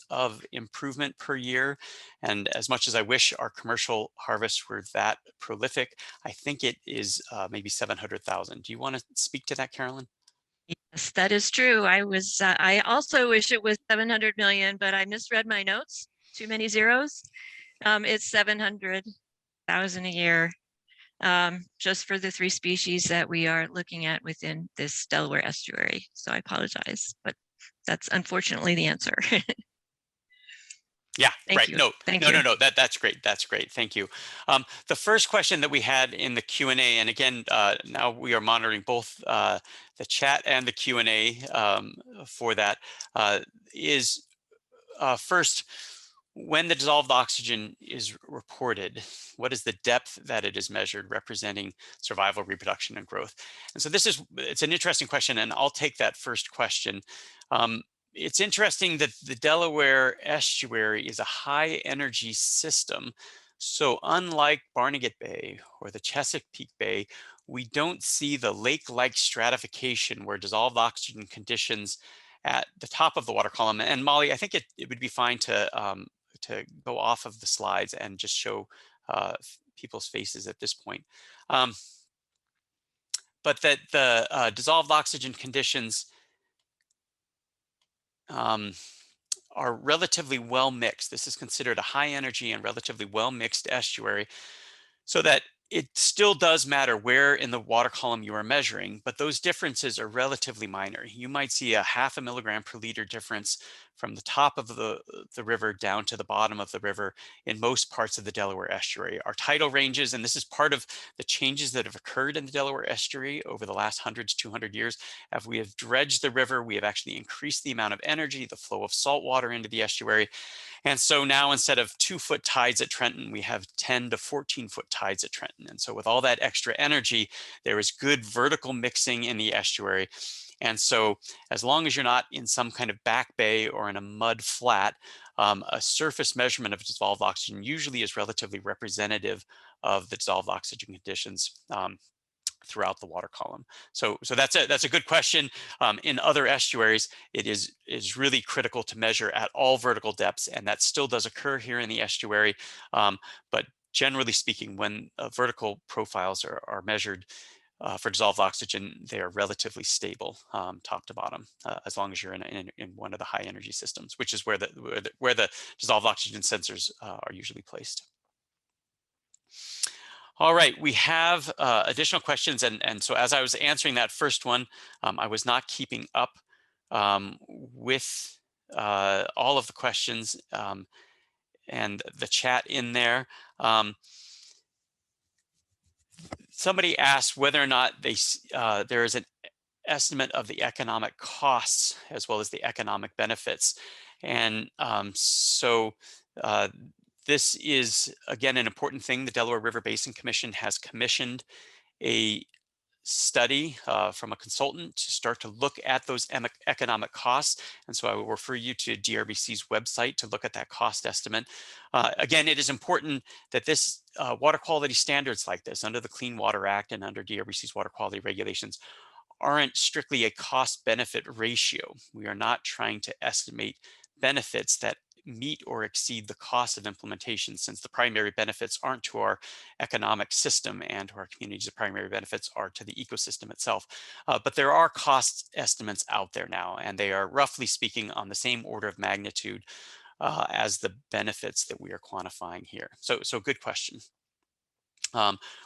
of improvement per year. And as much as I wish our commercial harvests were that prolific, I think it is maybe 700,000. Do you want to speak to that, Carolyn? Yes, that is true. I also wish it was 700 million, but I misread my notes. Too many zeros. It's 700,000 a year, just for the 3 species that we are looking at within this Delaware estuary. So I apologize, but that's unfortunately the answer. Yeah, Thank right. you. No, Thank no, you. no. That's great. That's great. Thank you. The first question that we had in the Q&A, and again, now we are monitoring both the chat and the Q&A for that, is first, when the dissolved oxygen is reported, what is the depth that it is measured, representing survival, reproduction, and growth? And so it's an interesting question, and I'll take that first question. It's interesting that the Delaware estuary is a high energy system. So unlike Barnegat Bay or the Chesapeake Bay, we don't see the lake-like stratification where dissolved oxygen conditions at the top of the water column. And Molly, I think it would be fine to go off of the slides and just show people's faces at this point. But that the dissolved oxygen conditions are relatively well mixed. This is considered a high energy and relatively well mixed estuary, so that it still does matter where in the water column you are measuring, but those differences are relatively minor. You might see a 0.5 milligram per liter difference from the top of the river down to the bottom of the river in most parts of the Delaware Estuary. Our tidal ranges, and this is part of the changes that have occurred in the Delaware Estuary over the last 100 to 200 years. As we have dredged the river, we have actually increased the amount of energy, the flow of salt water into the estuary. And so now instead of 2-foot tides at Trenton, we have 10 to 14-foot tides at Trenton. And so with all that extra energy, there is good vertical mixing in the estuary. And so as long as you're not in some kind of back bay or in a mud flat, a surface measurement of dissolved oxygen usually is relatively representative of the dissolved oxygen conditions throughout the water column. So that's a good question. In other estuaries, it is really critical to measure at all vertical depths, and that still does occur here in the estuary. But generally speaking, when vertical profiles are measured for dissolved oxygen, they are relatively stable top to bottom, as long as you're in one of the high energy systems, which is where the dissolved oxygen sensors are usually placed. All right, we have additional questions. And so as I was answering that first one, I was not keeping up with all of the questions and the chat in there. Somebody asked whether or not there is an estimate of the economic costs as well as the economic benefits. And this is, again, an important thing. The Delaware River Basin Commission has commissioned a study from a consultant to start to look at those economic costs. And so I will refer you to DRBC's website to look at that cost estimate. Again, it is important that this water quality standards like this under the Clean Water Act and under DRBC's water quality regulations aren't strictly a cost benefit ratio. We are not trying to estimate benefits that meet or exceed the cost of implementation, since the primary benefits aren't to our economic system and to our communities. The primary benefits are to the ecosystem itself. But there are cost estimates out there now, and they are roughly speaking on the same order of magnitude as the benefits that we are quantifying here. So good question.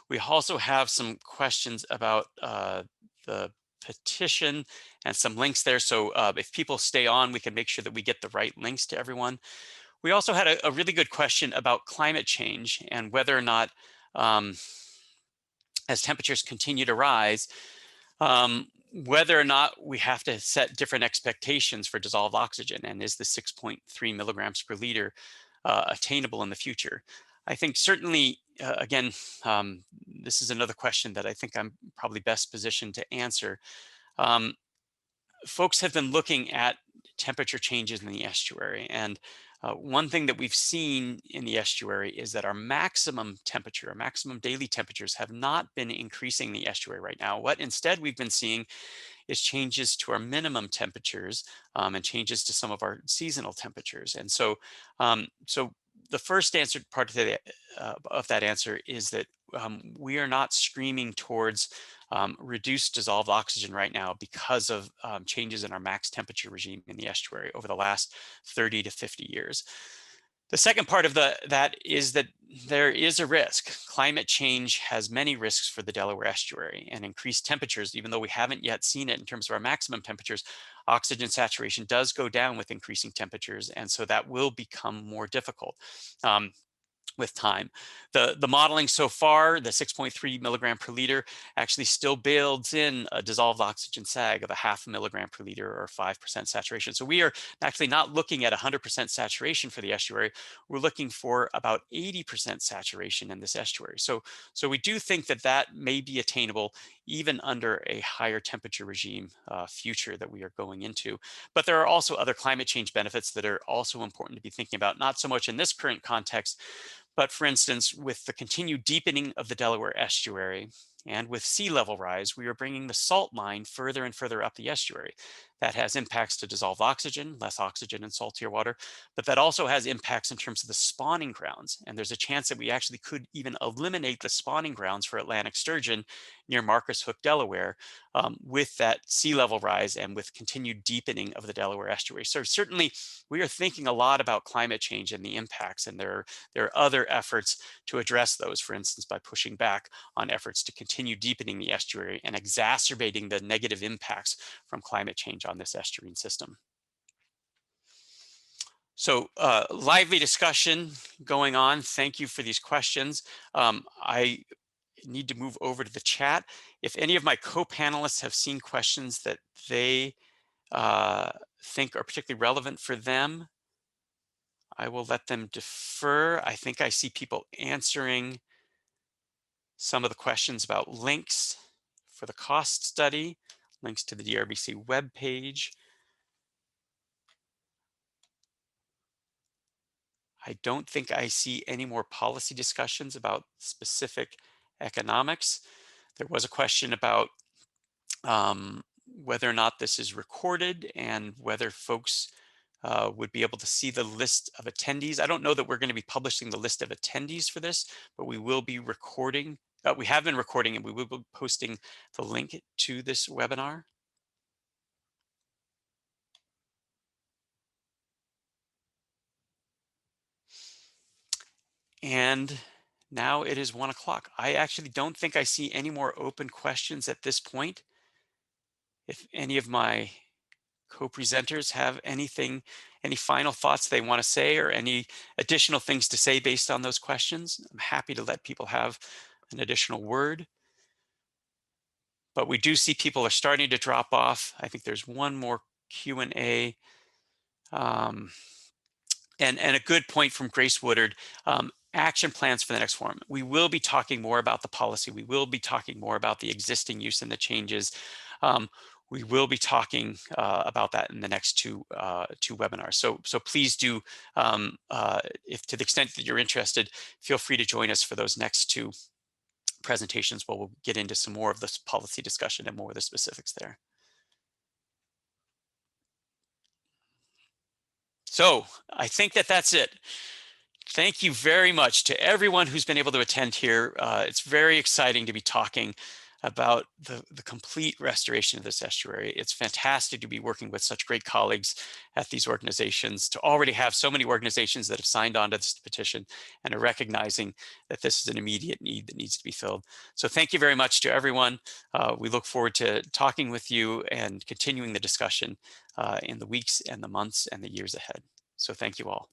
We also have some questions about the petition and some links there. So if people stay on, we can make sure that we get the right links to everyone. We also had a really good question about climate change and whether or not, as temperatures continue to rise, whether or not we have to set different expectations for dissolved oxygen, and is the 6.3 milligrams per liter attainable in the future? I think certainly, again, this is another question that I think I'm probably best positioned to answer. Folks have been looking at temperature changes in the estuary, and one thing that we've seen in the estuary is that our maximum temperature, our maximum daily temperatures have not been increasing in the estuary right now. What instead we've been seeing is changes to our minimum temperatures and changes to some of our seasonal temperatures. And so, the first answer part of that answer is that we are not streaming towards reduced dissolved oxygen right now because of changes in our max temperature regime in the estuary over the last 30 to 50 years. The second part of that is that there is a risk. Climate change has many risks for the Delaware Estuary, and increased temperatures, even though we haven't yet seen it in terms of our maximum temperatures, oxygen saturation does go down with increasing temperatures, and so that will become more difficult with time. The modeling so far, the 6.3 milligram per liter, actually still builds in a dissolved oxygen sag of 0.5 milligram per liter or 5% saturation. So we are actually not looking at 100% saturation for the estuary. We're looking for about 80% saturation in this estuary. So we do think that that may be attainable even under a higher temperature regime future that we are going into. But there are also other climate change benefits that are also important to be thinking about, not so much in this current context, but for instance, with the continued deepening of the Delaware Estuary And with sea level rise, we are bringing the salt line further and further up the estuary. That has impacts to dissolved oxygen, less oxygen in saltier water, but that also has impacts in terms of the spawning grounds. And there's a chance that we actually could even eliminate the spawning grounds for Atlantic sturgeon near Marcus Hook, Delaware, with that sea level rise and with continued deepening of the Delaware estuary. So certainly we are thinking a lot about climate change and the impacts, and there are other efforts to address those, for instance, by pushing back on efforts to continue deepening the estuary and exacerbating the negative impacts from climate change on this estuarine system. So lively discussion going on. Thank you for these questions. I need to move over to the chat. If any of my co-panelists have seen questions that they think are particularly relevant for them, I will let them defer. I think I see people answering some of the questions about links for the cost study, links to the DRBC webpage. I don't think I see any more policy discussions about specific economics. There was a question about whether or not this is recorded and whether folks would be able to see the list of attendees. I don't know that we're going to be publishing the list of attendees for this, but we will be recording. We have been recording, and we will be posting the link to this webinar. And now it is 1 o'clock. I actually don't think I see any more open questions at this point. If any of my co-presenters have anything, any final thoughts they want to say, or any additional things to say based on those questions, I'm happy to let people have an additional word. But we do see people are starting to drop off. I think there's one more Q&A. And a good point from Grace Woodard, action plans for the next forum. We will be talking more about the policy. We will be talking more about the existing use and the changes. We will be talking about that in the next two webinars. So please do, if to the extent that you're interested, feel free to join us for those next two presentations where we'll get into some more of this policy discussion and more of the specifics there. So I think that that's it. Thank you very much to everyone who's been able to attend here. It's very exciting to be talking about the complete restoration of this estuary. It's fantastic to be working with such great colleagues at these organizations, to already have so many organizations that have signed on to this petition and are recognizing that this is an immediate need that needs to be filled. So thank you very much to everyone. We look forward to talking with you and continuing the discussion in the weeks and the months and the years ahead. So thank you all.